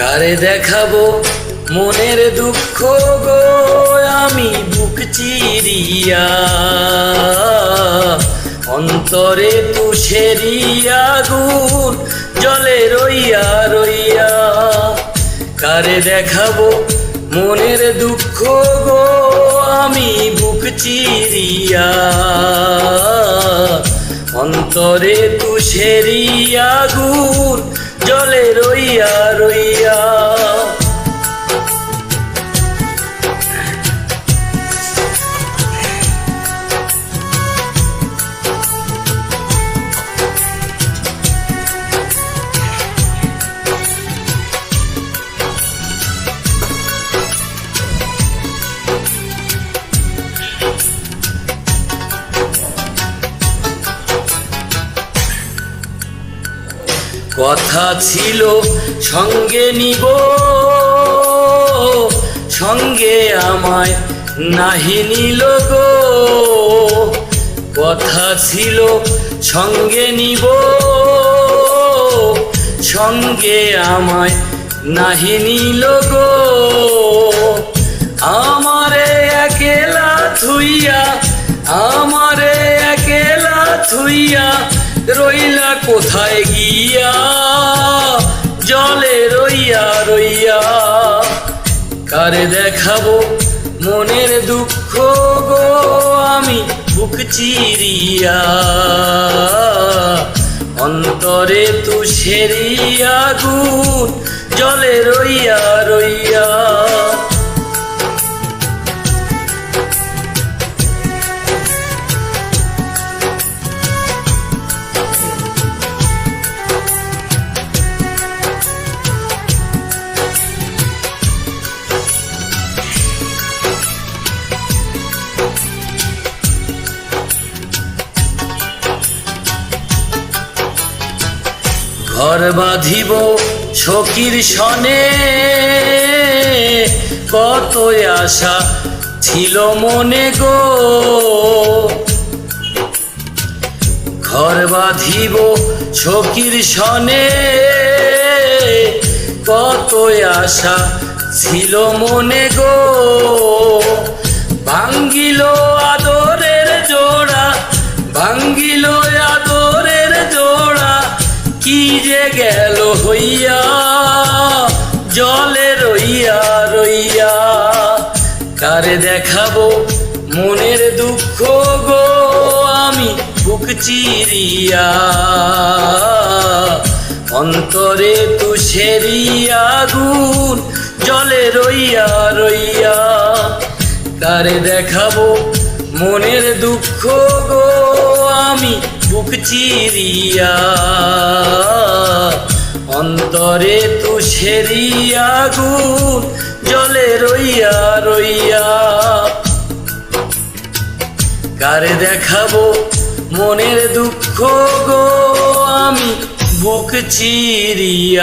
কারে দেখাবো মনের দুঃখ গো আমি বুক চিরিয়া, অন্তরে তুষেরি আগুন জলে রইয়া রইয়া। কারে দেখাবো মনের দুঃখ গো আমি বুক চিরিয়া, অন্তরে তুষেরি আগুন জলে রইয়া রইয়া। কথা ছিল সঙ্গে নিব, সঙ্গে আমায় নাহি নিল গো। কথা ছিল সঙ্গে নিব, সঙ্গে আমায় নাহি নিল গো। আমারে একেলা থুইয়া, আমারে একেলা থুইয়া রইলা কোথায় গিয়া, জলে রইয়া রইয়া। কারে দেখাবো মনের দুঃখ গো আমি বুক চিরিয়া, অন্তরে তুষেরি আগুন জলে রইয়া রইয়া। ঘর বাঁধিব সখীর সনে, কত আশা ছিল মনে গো। ঘর বাঁধিব সখীর সনে, কত আশা ছিল মনে গো। ভাঙ্গিল আদরের জোড়া, ভাঙ্গিল আদরের জোড়া, কি যে গেল হইয়া, জলে রইয়া রইয়া। কারে দেখাবো মনের দুঃখ গো আমি বুক চিরিয়া, অন্তরে তুষেরি আগুন জলে রইয়া রইয়া। কারে দেখাবো মনের দুঃখ গো আমি বুক চিরিয়া, অন্তরে তুষেরি আগুন জলে রইয়া রইয়া। কারে দেখাবো মনের দুঃখ গো আমি বুক চিরিয়া।